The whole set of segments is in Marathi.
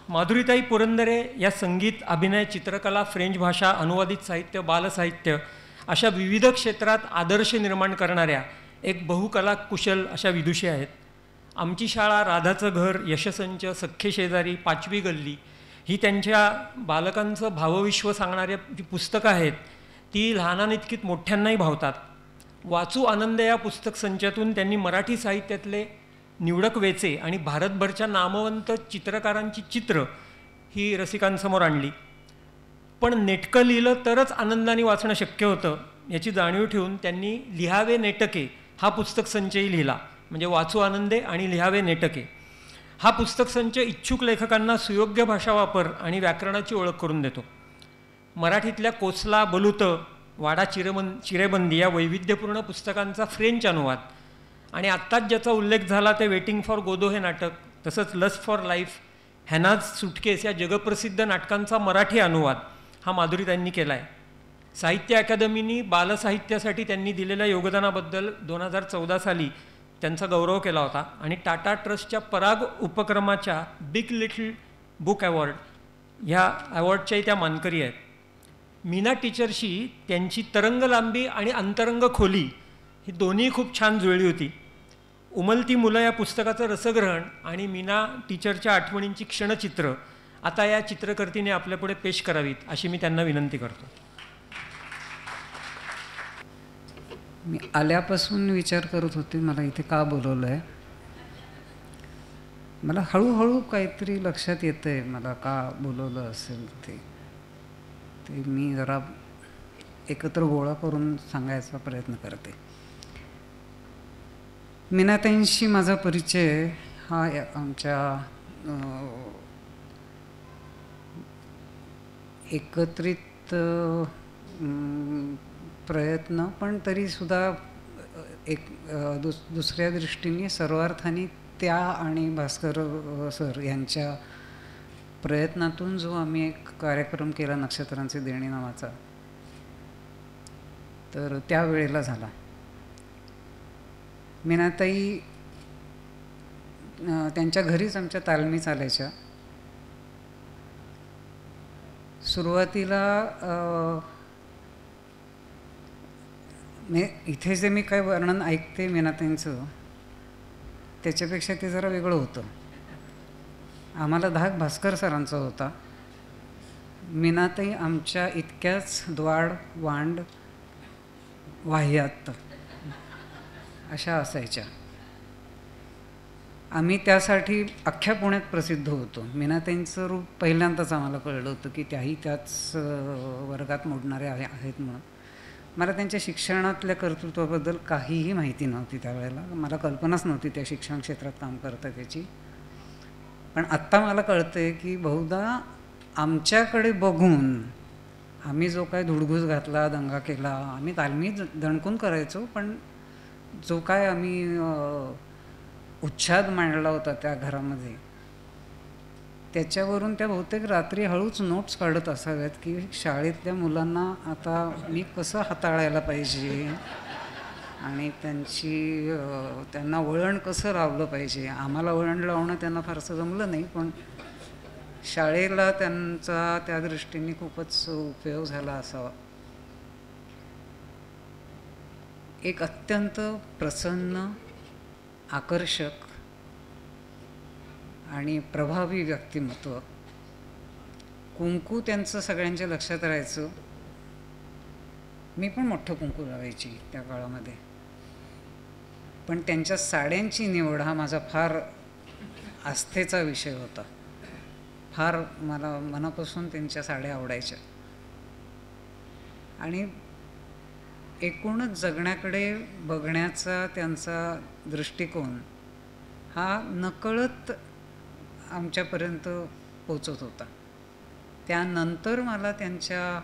माधुरीताई पुरंदरे या संगीत, अभिनय, चित्रकला, फ्रेंच भाषा, अनुवादित साहित्य, बालसाहित्य अशा विविध क्षेत्रात आदर्श निर्माण करणाऱ्या एक बहुकला कुशल अशा विदुषी आहेत. आमची शाळा, राधाचं घर, यशसंच, सख्खे शेजारी, पाचवी गल्ली ही त्यांच्या बालकांचं भावविश्व सांगणाऱ्या जी पुस्तकं आहेत ती लहानांइतकीत मोठ्यांनाही भावतात. वाचू आनंद या पुस्तक संचातून त्यांनी मराठी साहित्यातले निवडक वेचे आणि भारतभरच्या नामवंत चित्रकारांची चित्र ही रसिकांसमोर आणली. पण नेटकं लिहिलं तरच आनंदाने वाचणं शक्य होतं याची जाणीव ठेवून त्यांनी लिहावे नेटके हा पुस्तक संचही लिहिला. म्हणजे वाचू आनंदे आणि लिहावे नेटके हा पुस्तक संच इच्छुक लेखकांना सुयोग्य भाषा वापर आणि व्याकरणाची ओळख करून देतो. मराठीतल्या कोसला, बलुत, वाडा चिरेबंदी या वैविध्यपूर्ण पुस्तकांचा फ्रेंच अनुवाद आणि आत्ताच ज्याचा उल्लेख झाला ते वेटिंग फॉर गोदो हे नाटक, तसंच लस्ट फॉर लाईफ, हॅनाज सुटकेस या जगप्रसिद्ध नाटकांचा मराठी अनुवाद हा माधुरीताईंनी केला आहे. साहित्य अकादमीनी बालसाहित्यासाठी त्यांनी दिलेल्या योगदानाबद्दल 2014 साली त्यांचा गौरव केला होता आणि टाटा ट्रस्टच्या पराग उपक्रमाच्या बिग लिटल बुक अवॉर्ड ह्या अवॉर्डच्याही त्या मानकरी आहेत. मीना टीचरशी त्यांची तरंग लांबी आणि अंतरंग खोली ही दोन्ही खूप छान जुळली होती. उमलती मुलं या पुस्तकाचं रसग्रहण आणि मीना टीचरच्या आठवणींची क्षणचित्र आता या चित्रकर्तीने आपल्यापुढे पेश करावीत अशी मी त्यांना विनंती करतो. मी आल्यापासून विचार करत होते मला इथे का बोलवलं आहे. मला हळूहळू काहीतरी लक्षात येतं आहे मला का बोलवलं असेल ते मी जरा एकत्र गोळा करून सांगायचा प्रयत्न करते. मीनाताईंशी माझा परिचय हा आमच्या एकत्रित प्रयत्न पण तरीसुद्धा एक दुसऱ्या दृष्टीने सर्वार्थाने त्या आणि भास्कर सर यांच्या प्रयत्नातून जो आम्ही एक कार्यक्रम केला नक्षत्रांचे देणे नावाचा, तर त्यावेळेला झाला. मीनाताई त्यांच्या घरीच आमच्या तालमी चालायच्या. सुरुवातीला इथे जे मी काय वर्णन ऐकते मीनाताईंचं त्याच्यापेक्षा ते जरा वेगळं होतं. आम्हाला धाक भास्कर सरांचा होता. मीनाताई आमच्या इतक्याच द्वाड, वांड, वाह्यात अशा असायच्या. आम्ही त्यासाठी अख्ख्या पुण्यात प्रसिद्ध होतो. मीनाताईंचं रूप पहिल्यांदाच आम्हाला कळलं होतं की त्याही त्याच वर्गात मोडणारे आहेत म्हणून. मला त्यांच्या शिक्षणातल्या कर्तृत्वाबद्दल काहीही माहिती नव्हती त्यावेळेला. मला कल्पनाच नव्हती त्या शिक्षण क्षेत्रात काम करतात त्याची. पण आत्ता मला कळतं आहे की बहुधा आमच्याकडे बघून आम्ही जो काय धुडगूस घातला, दंगा केला, आम्ही तालमी दणकून करायचो, पण जो काय आम्ही उच्छाद मांडला होता त्या घरामध्ये त्याच्यावरून त्या बहुतेक रात्री हळूच नोट्स काढत असाव्यात की शाळेतल्या मुलांना आता मी कसं हाताळायला पाहिजे आणि त्यांना वळण कसं लावलं पाहिजे. आम्हाला वळण लावणं त्यांना फारसं जमलं नाही, पण शाळेला त्यांचा त्या दृष्टीने खूपच उपयोग झाला असावा. एक अत्यंत प्रसन्न, आकर्षक आणि प्रभावी व्यक्तिमत्व. कुंकू त्यांचं सगळ्यांच्या लक्षात राहायचं. मी पण मोठं कुंकू लावायची त्या काळामध्ये. पण त्यांच्या साड्यांची निवड हा माझा फार आस्थेचा विषय होता. फार मला मनापासून त्यांच्या साड्या आवडायच्या. आणि एकूणच जगण्याकडे बघण्याचा त्यांचा दृष्टिकोन हा नकळत आमच्यापर्यंत पोचत होता. त्यानंतर मला त्यांच्या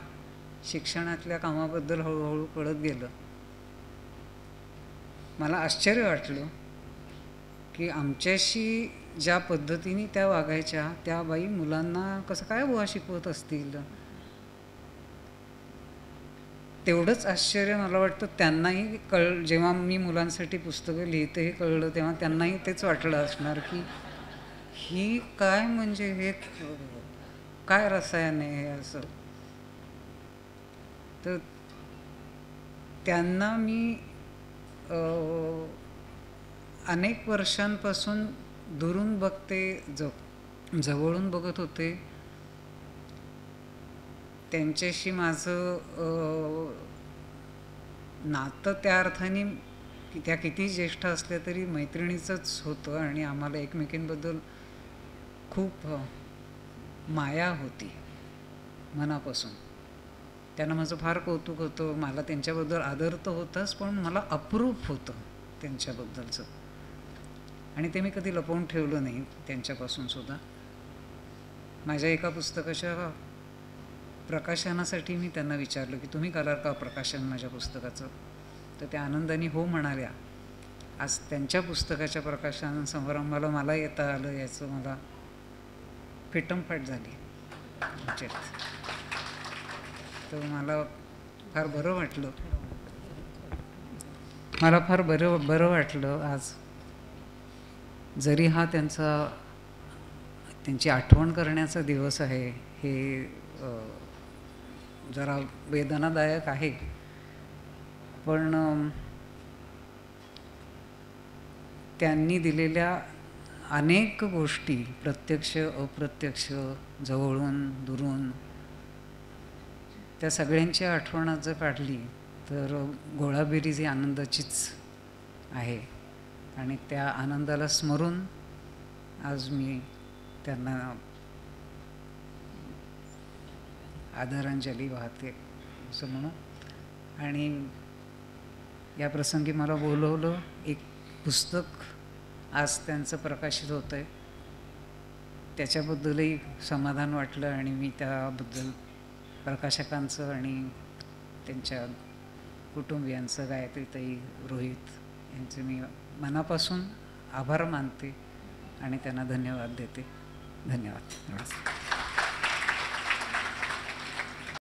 शिक्षणातल्या कामाबद्दल हळूहळू कळत गेलं. मला आश्चर्य वाटलं की आमच्याशी ज्या पद्धतीने त्या वागायच्या त्या बाई मुलांना कसं काय बुवा शिकवत असतील. तेवढंच आश्चर्य मला वाटतं त्यांनाही जेव्हा मी मुलांसाठी पुस्तकं लिहिते हे कळलं तेव्हा त्यांनाही तेच वाटलं असणार की ही काय म्हणजे हे काय रसायन आहे असं. तर त्यांना मी अनेक वर्षांपासून दुरून बघते, जवळून बघत होते. त्यांच्याशी माझं नातं त्या अर्थाने त्या किती ज्येष्ठ असल्या तरी मैत्रिणीचंच होतं आणि आम्हाला एकमेकींबद्दल खूप माया होती मनापासून. त्यांना माझं फार कौतुक होतं. मला त्यांच्याबद्दल आदर तर होताच, पण मला अप्रूप होतं त्यांच्याबद्दलचं, आणि ते मी कधी लपवून ठेवलं नाही त्यांच्यापासून सुद्धा. माझ्या एका पुस्तकाच्या प्रकाशनासाठी मी त्यांना विचारलं की तुम्ही कराल का प्रकाशन माझ्या पुस्तकाचं, तर त्या आनंदाने हो म्हणाल्या. आज त्यांच्या पुस्तकाच्या प्रकाशन समारंभाला मला येता आलं याचं मला फिटमफाट झाली त्याच्यात. तर मला फार बरं वाटलं, मला फार बरं वाटलं आज. जरी हा त्यांची आठवण करण्याचा दिवस आहे, हे जरा वेदनादायक आहे, पण त्यांनी दिलेल्या अनेक गोष्टी प्रत्यक्ष अप्रत्यक्ष जवळून दुरून त्या सगळ्यांची आठवण जर काढली तर गोळाबेरीज ही आनंदाचीच आहे. आणि त्या आनंदाला स्मरून आज मी त्यांना आदरांजली वाहते असं म्हणू. आणि या प्रसंगी मला बोलवलं. एक पुस्तक आज त्यांचं प्रकाशित होतं आहे, त्याच्याबद्दलही समाधान वाटलं आणि मी त्याबद्दल प्रकाशकांचं आणि त्यांच्या कुटुंबियांचं, गायत्रीताई, रोहित यांचे मी मनापासून आभार मानते आणि त्यांना धन्यवाद देते. धन्यवाद.